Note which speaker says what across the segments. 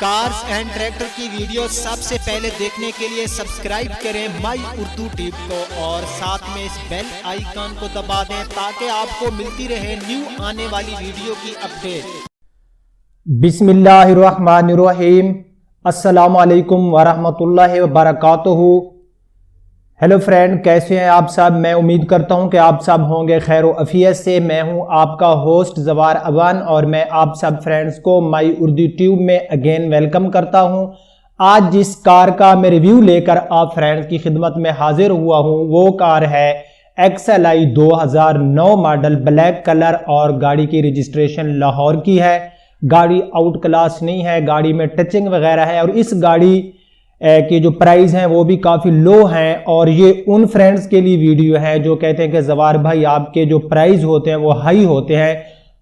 Speaker 1: Cars and tractor की video सबसे पहले देखने के लिए सब्सक्राइब करें माई उर्दू टिप को और साथ में इस बेल आइकन को दबा दें ताकि आपको मिलती रहे न्यू आने वाली वीडियो की अपडेट।
Speaker 2: बिस्मिल्लाहिर्रहमानिर्रहीम। अस्सलामु अलैकुम वरहमतुल्लाहि वबरकातुहू। हेलो फ्रेंड, कैसे हैं आप सब। मैं उम्मीद करता हूं कि आप सब होंगे खैर व अफियत से। मैं हूं आपका होस्ट जवार अवान और मैं आप सब फ्रेंड्स को माई उर्दू ट्यूब में अगेन वेलकम करता हूं। आज जिस कार का मैं रिव्यू लेकर आप फ्रेंड्स की खिदमत में हाजिर हुआ हूं वो कार है XLI 2009 मॉडल, ब्लैक कलर और गाड़ी की रजिस्ट्रेशन लाहौर की है। गाड़ी आउट क्लास नहीं है, गाड़ी में टचिंग वगैरह है और इस गाड़ी के जो प्राइस हैं वो भी काफ़ी लो हैं। और ये उन फ्रेंड्स के लिए वीडियो है जो कहते हैं कि जवार भाई आपके जो प्राइस होते हैं वो हाई होते हैं।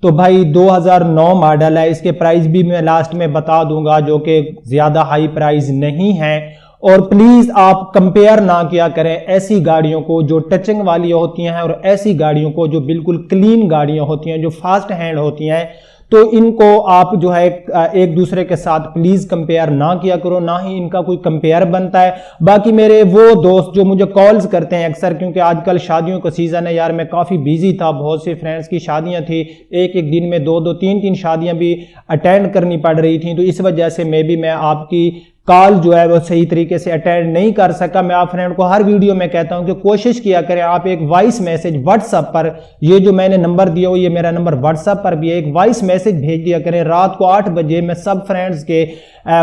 Speaker 2: तो भाई 2009 मॉडल है, इसके प्राइस भी मैं लास्ट में बता दूंगा जो कि ज़्यादा हाई प्राइस नहीं है। और प्लीज़ आप कंपेयर ना किया करें ऐसी गाड़ियों को जो टचिंग वाली होती हैं और ऐसी गाड़ियों को जो बिल्कुल क्लीन गाड़ियाँ होती हैं, जो फास्ट हैंड होती हैं। तो इनको आप जो है एक दूसरे के साथ प्लीज कंपेयर ना किया करो, ना ही इनका कोई कंपेयर बनता है। बाकी मेरे वो दोस्त जो मुझे कॉल्स करते हैं अक्सर, क्योंकि आजकल शादियों का सीजन है यार, मैं काफ़ी बिजी था, बहुत से फ्रेंड्स की शादियां थी, एक एक दिन में दो तीन शादियां भी अटेंड करनी पड़ रही थी। तो इस वजह से मैं आपकी कॉल जो है वो सही तरीके से अटेंड नहीं कर सका। मैं आप फ्रेंड को हर वीडियो में कहता हूं कि कोशिश किया करें आप एक वॉइस मैसेज व्हाट्सएप पर, ये जो मैंने नंबर दिया हो ये मेरा नंबर व्हाट्सएप पर भी है, एक वॉइस मैसेज भेज दिया करें। रात को 8 बजे मैं सब फ्रेंड्स के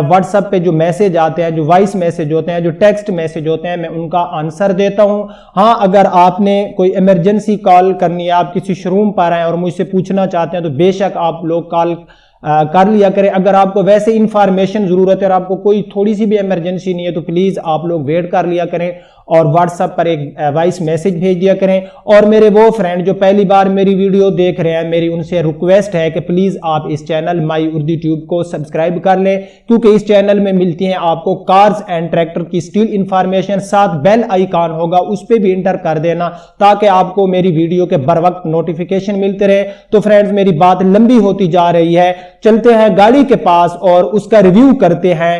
Speaker 2: व्हाट्सएप पे जो मैसेज आते हैं, जो वॉइस मैसेज होते हैं, जो टेक्स्ट मैसेज होते हैं, मैं उनका आंसर देता हूं। हाँ, अगर आपने कोई इमरजेंसी कॉल करनी है, आप किसी शोरूम पर आए और मुझसे पूछना चाहते हैं तो बेशक आप लोग कॉल कर लिया करें। अगर आपको वैसे इंफॉर्मेशन जरूरत है और आपको कोई थोड़ी सी भी इमरजेंसी नहीं है तो प्लीज आप लोग वेट कर लिया करें और व्हाट्सएप पर एक वॉइस मैसेज भेज दिया करें। और मेरे वो फ्रेंड जो पहली बार मेरी वीडियो देख रहे हैं, मेरी उनसे रिक्वेस्ट है कि प्लीज आप इस चैनल माई उर्दू ट्यूब को सब्सक्राइब कर लें, क्योंकि इस चैनल में मिलती हैं आपको कार्स एंड ट्रैक्टर की स्टिल इंफॉर्मेशन। साथ बेल आइकॉन होगा, उस पर भी इंटर कर देना ताकि आपको मेरी वीडियो के बर वक्त नोटिफिकेशन मिलते रहे। तो फ्रेंड्स, मेरी बात लंबी होती जा रही है, चलते हैं गाड़ी के पास और उसका रिव्यू करते हैं।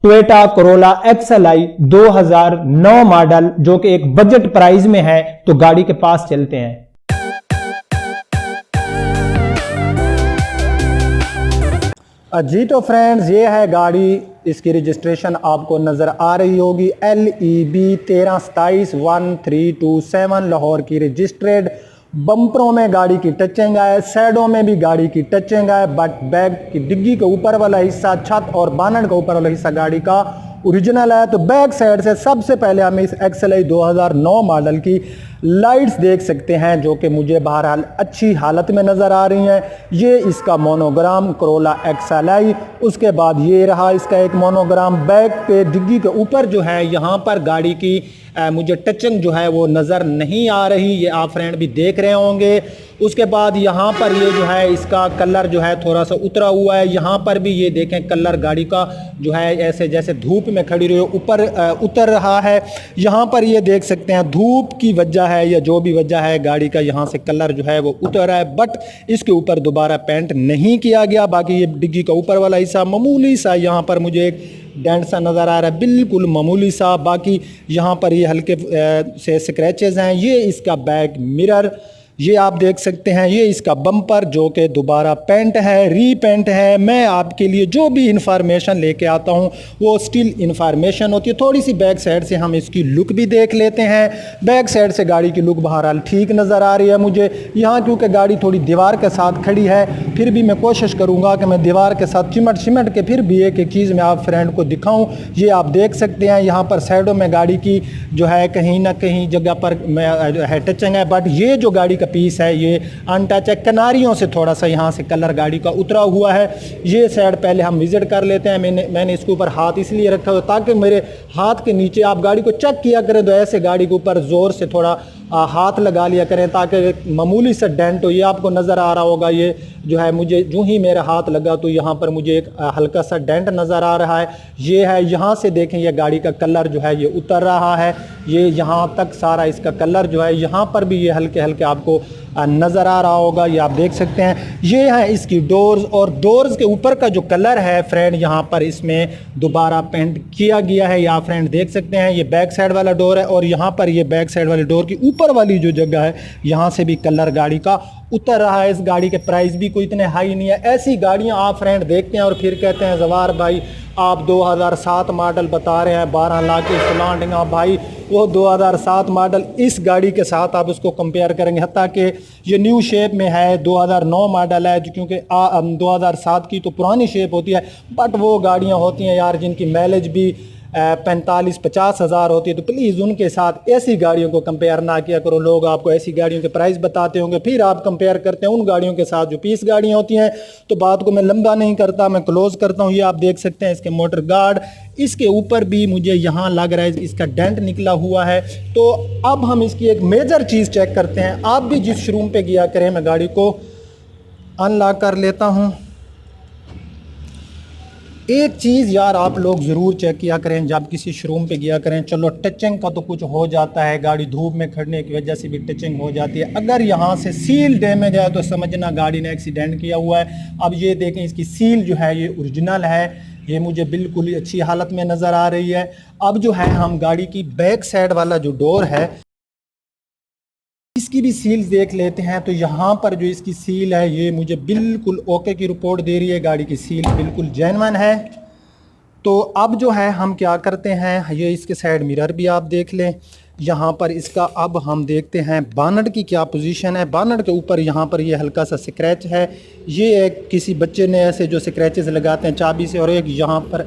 Speaker 2: टोयोटा कोरोला XLI 2009 मॉडल जो कि एक बजट प्राइस में है, तो गाड़ी के पास चलते हैं। जी तो फ्रेंड्स, ये है गाड़ी, इसकी रजिस्ट्रेशन आपको नज़र आ रही होगी LEB 1327 1327 लाहौर की रजिस्ट्रेड। बम्परों में गाड़ी की टचिंग है, साइडों में भी गाड़ी की टचिंग है, बट बैक की डिग्गी के ऊपर वाला हिस्सा, छत और बानट के ऊपर वाला हिस्सा गाड़ी का ओरिजिनल है। तो बैक साइड से सबसे पहले हम इस XLI 2009 मॉडल की लाइट्स देख सकते हैं जो कि मुझे बहरहाल अच्छी हालत में नज़र आ रही हैं। ये इसका मोनोग्राम कोरोला XLI, उसके बाद ये रहा इसका एक मोनोग्राम। बैक पे डिग्गी के ऊपर जो है यहाँ पर गाड़ी की मुझे टचिंग जो है वो नज़र नहीं आ रही, ये आप फ्रेंड भी देख रहे होंगे। उसके बाद यहाँ पर ये जो है इसका कलर जो है थोड़ा सा उतरा हुआ है, यहाँ पर भी ये देखें कलर गाड़ी का जो है ऐसे जैसे धूप में खड़ी रही हो ऊपर उतर रहा है। यहाँ पर ये देख सकते हैं धूप की वजह है या जो भी वजह है, गाड़ी का यहाँ से कलर जो है वो उतर रहा है, बट इसके ऊपर दोबारा पेंट नहीं किया गया। बाकी ये डिग्गी का ऊपर वाला हिस्सा मामूली सा यहाँ पर मुझे एक डेंट सा नज़र आ रहा है, बिल्कुल मामूली सा। बाकी यहाँ पर ये हल्के से स्क्रैचेस हैं। ये इसका बैक मिरर ये आप देख सकते हैं, ये इसका बम्पर जो कि दोबारा पेंट है, रीपेंट है। मैं आपके लिए जो भी इंफॉर्मेशन लेके आता हूँ वो स्टिल इंफॉर्मेशन होती है। थोड़ी सी बैक साइड से हम इसकी लुक भी देख लेते हैं। बैक साइड से गाड़ी की लुक बहरहाल ठीक नज़र आ रही है मुझे यहाँ, क्योंकि गाड़ी थोड़ी दीवार के साथ खड़ी है, फिर भी मैं कोशिश करूँगा कि मैं दीवार के साथ चिमट के फिर भी एक चीज़ मैं आप फ्रेंड को दिखाऊँ। ये आप देख सकते हैं यहाँ पर साइडों में गाड़ी की जो है कहीं ना कहीं जगह पर है टचिंग है, बट ये जो गाड़ी का पीस है ये अनटच है। किनारियों से थोड़ा सा यहाँ से कलर गाड़ी का उतरा हुआ है। ये साइड पहले हम विजिट कर लेते हैं। मैंने इसके ऊपर हाथ इसलिए रखा हो ताकि मेरे हाथ के नीचे आप गाड़ी को चेक किया करें तो ऐसे गाड़ी के ऊपर ज़ोर से थोड़ा हाथ लगा लिया करें ताकि मामूली सा डेंट हो। ये आपको नज़र आ रहा होगा, ये जो है मुझे जो ही मेरा हाथ लगा तो यहाँ पर मुझे एक हल्का सा डेंट नज़र आ रहा है। ये है, यहाँ से देखें ये गाड़ी का कलर जो है ये उतर रहा है, ये यहाँ तक सारा इसका कलर जो है, यहाँ पर भी ये हल्के हल्के आपको नज़र आ रहा होगा, ये आप देख सकते हैं। ये है इसकी डोर्स, और डोर्स के ऊपर का जो कलर है फ्रेंड यहाँ पर इसमें दोबारा पेंट किया गया है, या फ्रेंड देख सकते हैं। ये बैक साइड वाला डोर है, और यहाँ पर ये बैक साइड वाले डोर की ऊपर वाली जो जगह है यहाँ से भी कलर गाड़ी का उतर रहा है। इस गाड़ी के प्राइस भी कोई इतने हाई नहीं है। ऐसी गाड़ियाँ आप फ्रेंड देखते हैं और फिर कहते हैं जवार भाई आप 2007 मॉडल बता रहे हैं 12 लाख की स्लांटिंगा, भाई वो 2007 मॉडल इस गाड़ी के साथ आप उसको कंपेयर करेंगे, हत्ता कि ये न्यू शेप में है, 2009 मॉडल है, क्योंकि 2007 की तो पुरानी शेप होती है। बट वो गाड़ियाँ होती हैं यार जिनकी माइलेज भी 45-50 हज़ार होती है, तो प्लीज़ उनके साथ ऐसी गाड़ियों को कंपेयर ना किया करो। लोग आपको ऐसी गाड़ियों के प्राइस बताते होंगे, फिर आप कंपेयर करते हैं उन गाड़ियों के साथ जो पीस गाड़ियाँ होती हैं। तो बात को मैं लंबा नहीं करता, मैं क्लोज करता हूँ। ये आप देख सकते हैं इसके मोटर गार्ड, इसके ऊपर भी मुझे यहाँ लग रहा है इसका डेंट निकला हुआ है। तो अब हम इसकी एक मेजर चीज़ चेक करते हैं। आप भी जिस शोरूम पे गया करें, मैं गाड़ी को अनलॉक कर लेता हूँ। एक चीज़ यार आप लोग ज़रूर चेक किया करें जब किसी शोरूम पे गया करें। चलो टचिंग का तो कुछ हो जाता है, गाड़ी धूप में खड़ने की वजह से भी टचिंग हो जाती है। अगर यहाँ से सील डैमेज है तो समझना गाड़ी ने एक्सीडेंट किया हुआ है। अब ये देखें इसकी सील जो है ये ओरिजिनल है, ये मुझे बिल्कुल ही अच्छी हालत में नज़र आ रही है। अब जो है हम गाड़ी की बैक साइड वाला जो डोर है इसकी भी सील्स देख लेते हैं। तो यहाँ पर जो इसकी सील है ये मुझे बिल्कुल ओके की रिपोर्ट दे रही है, गाड़ी की सील बिल्कुल जेन्युइन है। तो अब जो है हम क्या करते हैं, ये इसके साइड मिरर भी आप देख लें यहाँ पर इसका। अब हम देखते हैं बानट की क्या पोजीशन है। बानट के ऊपर यहाँ पर ये हल्का सा स्क्रैच है, ये एक किसी बच्चे ने ऐसे जो स्क्रैचेस लगाते हैं चाबी से, और एक यहाँ पर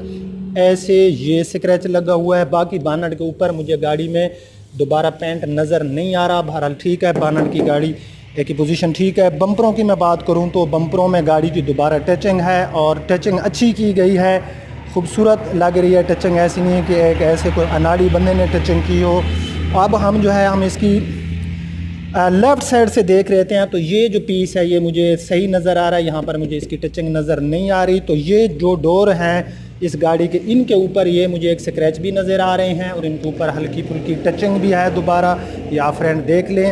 Speaker 2: ऐसे ये स्क्रैच लगा हुआ है। बाकी बानट के ऊपर मुझे गाड़ी में दोबारा पेंट नज़र नहीं आ रहा। बहरहाल ठीक है, बानट की गाड़ी की पोजीशन ठीक है। बम्परों की मैं बात करूं तो बम्परों में गाड़ी की दोबारा टचिंग है, और टचिंग अच्छी की गई है, खूबसूरत लग रही है। टचिंग ऐसी नहीं है कि एक ऐसे कोई अनाड़ी बंदे ने टचिंग की हो। अब हम जो है हम इसकी लेफ़्ट साइड से देख लेते हैं। तो ये जो पीस है ये मुझे सही नज़र आ रहा है, यहाँ पर मुझे इसकी टचिंग नज़र नहीं आ रही। तो ये जो डोर हैं इस गाड़ी के, इनके ऊपर ये मुझे एक स्क्रैच भी नज़र आ रहे हैं, और इनके ऊपर हल्की फुल्की टचिंग भी है दोबारा, ये आप फ्रेंड देख लें।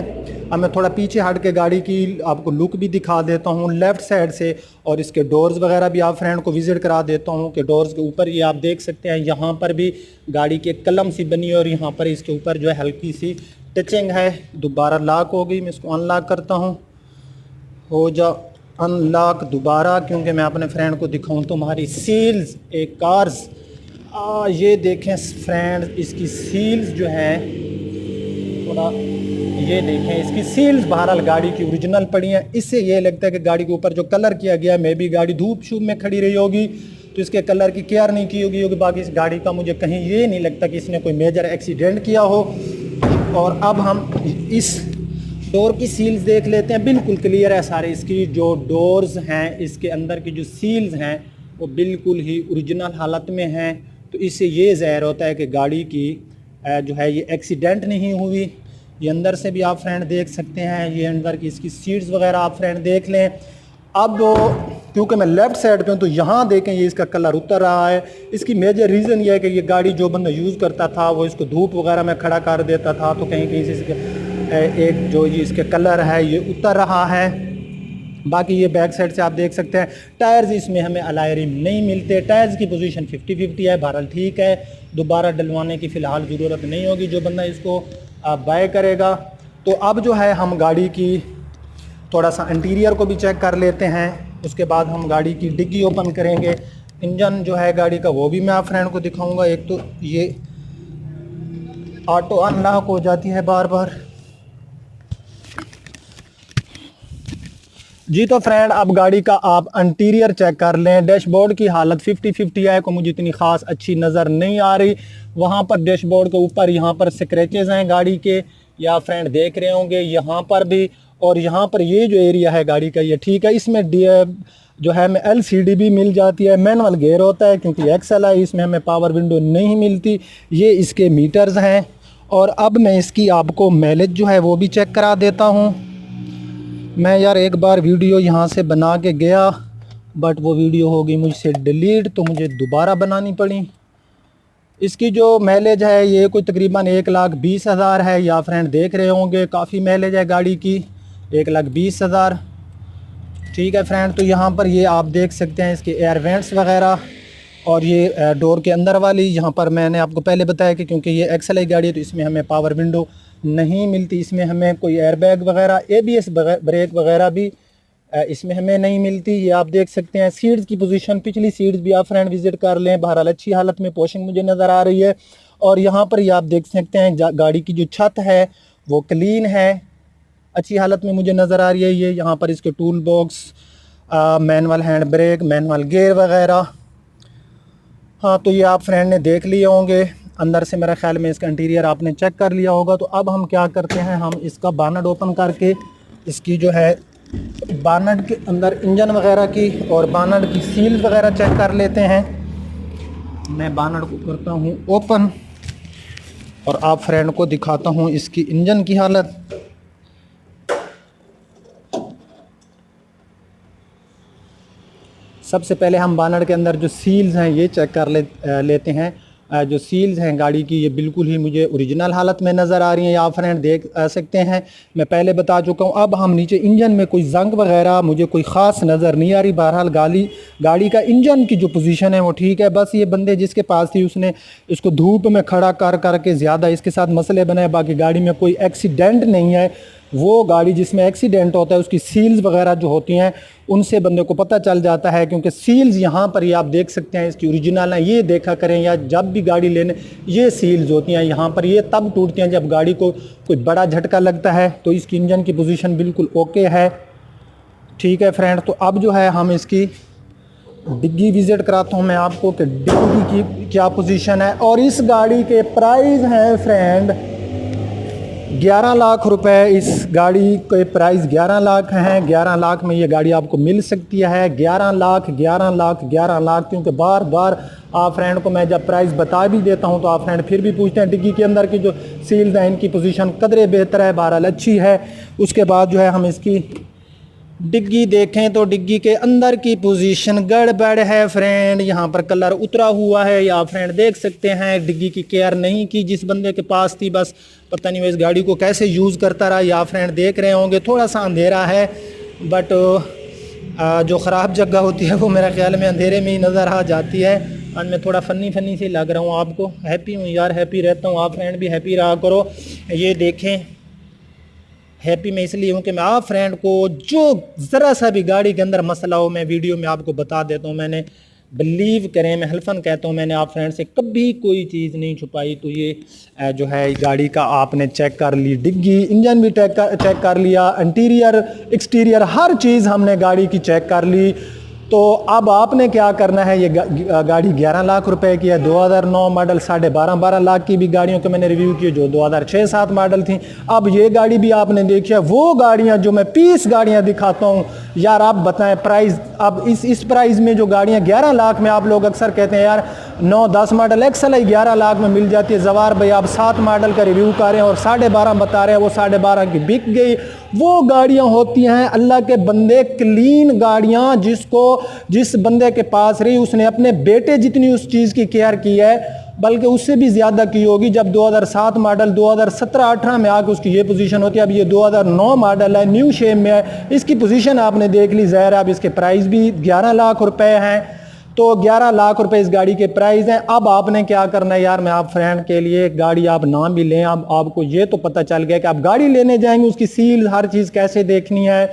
Speaker 2: अब मैं थोड़ा पीछे हट के गाड़ी की आपको लुक भी दिखा देता हूँ लेफ़्ट साइड से, और इसके डोर्स वगैरह भी आप फ्रेंड को विज़िट करा देता हूँ कि डोर्स के ऊपर ये आप देख सकते हैं यहाँ पर भी गाड़ी की एक कलम सी बनी है, और यहाँ पर इसके ऊपर जो है हल्की सी टचिंग है। दोबारा लॉक हो गई, मैं इसको अनलॉक करता हूँ। हो जा अनलॉक दोबारा, क्योंकि मैं अपने फ्रेंड को दिखाऊं तो हमारी सील्स एक कार्स ये देखें फ्रेंड, इसकी सील्स जो है थोड़ा ये देखें, इसकी सील्स बहरहाल गाड़ी की ओरिजिनल पड़ी हैं। इससे ये लगता है कि गाड़ी के ऊपर जो कलर किया गया है, मे भी गाड़ी धूप शूप में खड़ी रही होगी तो इसके कलर की केयर नहीं की होगी। बाकी इस गाड़ी का मुझे कहीं ये नहीं लगता कि इसने कोई मेजर एक्सीडेंट किया हो। और अब हम इस डोर की सील्स देख लेते हैं, बिल्कुल क्लियर है सारे। इसकी जो डोर्स हैं इसके अंदर की जो सील्स हैं वो बिल्कुल ही ओरिजिनल हालत में हैं। तो इससे ये ज़ाहिर होता है कि गाड़ी की जो है ये एक्सीडेंट नहीं हुई। ये अंदर से भी आप फ्रेंड देख सकते हैं, ये अंदर की इसकी सीट्स वगैरह आप फ्रेंड देख लें। अब क्योंकि मैं लेफ़्ट साइड पे हूँ तो यहाँ देखें ये इसका कलर उतर रहा है। इसकी मेजर रीज़न ये है कि ये गाड़ी जो बंदा यूज़ करता था वो इसको धूप वगैरह में खड़ा कर देता था, तो कहीं कहीं से इसके एक जो ये इसके कलर है ये उतर रहा है। बाकी ये बैक साइड से आप देख सकते हैं टायर्स इसमें हमें अलॉय रिम नहीं मिलते। टायर्स की पोजीशन 50-50 है, बहरहाल ठीक है, दोबारा डलवाने की फ़िलहाल ज़रूरत नहीं होगी जो बंदा इसको बाय करेगा। तो अब जो है हम गाड़ी की थोड़ा सा इंटीरियर को भी चेक कर लेते हैं, उसके बाद हम गाड़ी की डिग्गी ओपन करेंगे। इंजन जो है गाड़ी का वो भी मैं आप फ्रेंड को दिखाऊंगा। एक तो ये ऑटो अनलॉक हो जाती है बार बार जी। तो फ्रेंड अब गाड़ी का आप इंटीरियर चेक कर लें। डैशबोर्ड की हालत 50-50 है, को मुझे इतनी ख़ास अच्छी नज़र नहीं आ रही। वहाँ पर डैशबोर्ड के ऊपर यहाँ पर स्क्रैचेस हैं गाड़ी के, या फ्रेंड देख रहे होंगे यहाँ पर भी, और यहाँ पर ये जो एरिया है गाड़ी का ये ठीक है। इसमें जो है हमें LCD भी मिल जाती है, मैनुअल गेयर होता है क्योंकि एक्सल है, इसमें हमें पावर विंडो नहीं मिलती। ये इसके मीटर्स हैं। और अब मैं इसकी आपको माइलेज जो है वो भी चेक करा देता हूँ। मैं यार एक बार वीडियो यहाँ से बना के गया बट वो वीडियो हो गई मुझसे डिलीट, तो मुझे दोबारा बनानी पड़ी। इसकी जो माइलेज है ये कोई तकरीबन 1,20,000 है, या फ्रेंड देख रहे होंगे काफ़ी माइलेज है गाड़ी की। 1,20,000। ठीक है फ्रेंड, तो यहाँ पर ये आप देख सकते हैं इसके एयर वेंट्स वगैरह, और ये डोर के अंदर वाली यहाँ पर मैंने आपको पहले बताया कि क्योंकि ये XLI गाड़ी है तो इसमें हमें पावर विंडो नहीं मिलती, इसमें हमें कोई एयरबैग वगैरह, ABS ब्रेक वगैरह भी इसमें हमें नहीं मिलती। ये आप देख सकते हैं सीट्स की पोजीशन, पिछली सीट्स भी आप फ्रेंड विजिट कर लें, बहरहाल अच्छी हालत में पोशिंग मुझे नज़र आ रही है। और यहाँ पर ये आप देख सकते हैं गाड़ी की जो छत है वो क्लीन है, अच्छी हालत में मुझे नज़र आ रही है। ये यहाँ पर इसके tool box, manual hand brake, manual gear वगैरह। हाँ, तो ये आप फ्रेंड ने देख लिए होंगे, अंदर से मेरा ख्याल में इसका इंटीरियर आपने चेक कर लिया होगा। तो अब हम क्या करते हैं, हम इसका बानट ओपन करके इसकी जो है बानट के अंदर इंजन वगैरह की और बानट की सील वगैरह चेक कर लेते हैं। मैं बानट को करता हूँ ओपन और आप फ्रेंड को दिखाता हूँ इसकी इंजन की हालत। सबसे पहले हम बानट के अंदर जो सील्स हैं ये चेक कर लेते हैं। जो सील्स हैं गाड़ी की ये बिल्कुल ही मुझे ओरिजिनल हालत में नज़र आ रही हैं, आप फ्रेंड देख सकते हैं। मैं पहले बता चुका हूँ। अब हम नीचे इंजन में कोई जंग वगैरह मुझे कोई ख़ास नज़र नहीं आ रही। बहरहाल गाड़ी का इंजन की जो पोजीशन है वो ठीक है। बस ये बंदे जिसके पास थी उसने इसको धूप में खड़ा कर के ज़्यादा इसके साथ मसले बनाए, बाकी गाड़ी में कोई एक्सीडेंट नहीं है। वो गाड़ी जिसमें एक्सीडेंट होता है उसकी सील्स वगैरह जो होती हैं उनसे बंदे को पता चल जाता है, क्योंकि सील्स यहाँ पर ये आप देख सकते हैं इसकी ओरिजिनल है। ये देखा करें, या जब भी गाड़ी लेने ये सील्स होती हैं यहाँ पर, ये तब टूटती हैं जब गाड़ी को कोई बड़ा झटका लगता है। तो इसकी इंजन की पोजीशन बिल्कुल ओके है। ठीक है फ्रेंड, तो अब जो है हम इसकी डिग्गी विज़िट कराता हूँ मैं आपको कि डिग्गी की क्या पोजीशन है। और इस गाड़ी के प्राइस हैं फ्रेंड 11 लाख रुपए। इस गाड़ी के प्राइस 11 लाख हैं। 11 लाख में ये गाड़ी आपको मिल सकती है। 11 लाख 11 लाख 11 लाख, क्योंकि बार बार आप फ्रेंड को मैं जब प्राइस बता भी देता हूं तो आप फ्रेंड फिर भी पूछते हैं। डिग्गी के अंदर की जो सील्स हैं इनकी पोजीशन कदरे बेहतर है, बहरहाल अच्छी है। उसके बाद जो है हम इसकी डिग्गी देखें तो डिग्गी के अंदर की पोजीशन गड़बड़ है फ्रेंड। यहाँ पर कलर उतरा हुआ है, या फ्रेंड देख सकते हैं। डिग्गी की केयर नहीं की जिस बंदे के पास थी, बस पता नहीं वो इस गाड़ी को कैसे यूज़ करता रहा। या फ्रेंड देख रहे होंगे थोड़ा सा अंधेरा है, बट जो ख़राब जगह होती है वो मेरे ख्याल में अंधेरे में ही नज़र आ जाती है। और मैं थोड़ा फ़नी से लग रहा हूँ आपको। हैप्पी हूँ यार, हैप्पी रहता हूँ, आप फ्रेंड भी हैप्पी रहा करो। ये देखें, हैप्पी मैं इसलिए हूँ कि मैं आप फ्रेंड को जो ज़रा सा भी गाड़ी के अंदर मसला हो मैं वीडियो में आपको बता देता हूँ। मैंने बिलीव करें, मैं हल्फन कहता हूँ, मैंने आप फ्रेंड से कभी कोई चीज़ नहीं छुपाई। तो ये जो है गाड़ी का आपने चेक कर ली, डिग्गी, इंजन भी चेक कर लिया, इंटीरियर एक्सटीरियर हर चीज़ हमने गाड़ी की चेक कर ली। तो अब आपने क्या करना है, ये गाड़ी 11 लाख रुपए की है, 2009 मॉडल। 12.5 लाख की भी गाड़ियों के मैंने रिव्यू किए जो 2006-07 मॉडल थी। अब ये गाड़ी भी आपने देखी है। वो गाड़ियां जो मैं 20 गाड़ियां दिखाता हूं यार, आप बताएं प्राइस। अब इस प्राइस में जो गाड़ियां 11 लाख में, आप लोग अक्सर कहते हैं यार 9-10 मॉडल XLI 11 लाख में मिल जाती है। जवार भाई आप 7 मॉडल का रिव्यू कर रहे हैं और 12.5 बता रहे हैं, वो 12.5 की बिक गई। वो गाड़ियां होती हैं अल्लाह के बंदे क्लीन गाड़ियां, जिस बंदे के पास रही उसने अपने बेटे जितनी उस चीज़ की केयर की है, बल्कि उससे भी ज़्यादा की होगी। जब 2007 मॉडल 2017-18 में आके उसकी ये पोजीशन होती है। अब ये 2009 मॉडल है, न्यू शेप में है। इसकी पोजीशन आपने देख ली, ज़ाहिर है। अब इसके प्राइस भी 11 लाख रुपए हैं। तो 11 लाख रुपए इस गाड़ी के प्राइस हैं। अब आपने क्या करना है यार, मैं आप फ्रेंड के लिए गाड़ी आप ना भी लें, अब आपको ये तो पता चल गया कि आप गाड़ी लेने जाएंगे, उसकी सील हर चीज़ कैसे देखनी है,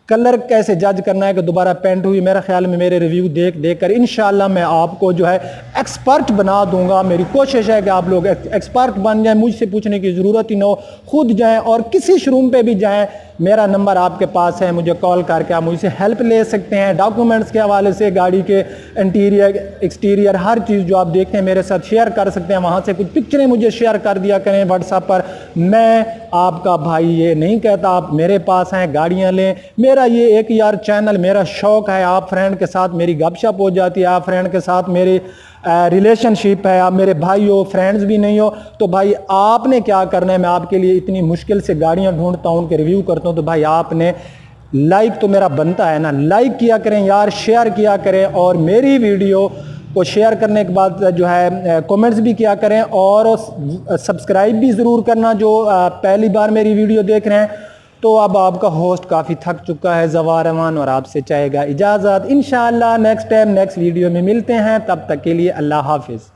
Speaker 2: कलर कैसे जज करना है कि दोबारा पेंट हुई। मेरा ख्याल में मेरे रिव्यू देख कर इंशाल्लाह मैं आपको जो है एक्सपर्ट बना दूंगा। मेरी कोशिश है कि आप लोग एक्सपर्ट बन जाएं, मुझसे पूछने की ज़रूरत ही ना हो, खुद जाएं और किसी शोरूम पे भी जाएं। मेरा नंबर आपके पास है, मुझे कॉल करके आप मुझसे हेल्प ले सकते हैं। डॉक्यूमेंट्स के हवाले से, गाड़ी के इंटीरियर एक्सटीरियर हर चीज़ जो आप देखते हैं मेरे साथ शेयर कर सकते हैं। वहाँ से कुछ पिक्चरें मुझे शेयर कर दिया करें व्हाट्सएप पर। मैं आपका भाई ये नहीं कहता आप मेरे पास हैं गाड़ियाँ लें। मेरा ये एक यार चैनल, मेरा शौक़ है, आप फ्रेंड के साथ मेरी गपशप हो जाती है, आप फ्रेंड के साथ मेरी रिलेशनशिप है, आप मेरे भाई हो, फ्रेंड्स भी नहीं हो। तो भाई आपने क्या करना है, मैं आपके लिए इतनी मुश्किल से गाड़ियां ढूंढता हूं, उनके रिव्यू करता हूं, तो भाई आपने लाइक तो मेरा बनता है ना, लाइक किया करें यार, शेयर किया करें, और मेरी वीडियो को शेयर करने के बाद जो है कमेंट्स भी किया करें, और सब्सक्राइब भी ज़रूर करना जो पहली बार मेरी वीडियो देख रहे हैं। तो अब आपका होस्ट काफ़ी थक चुका है ज़वार रहमान, और आपसे चाहेगा इजाज़त। इंशाअल्लाह नेक्स्ट टाइम नेक्स्ट वीडियो में मिलते हैं, तब तक के लिए अल्लाह हाफिज़।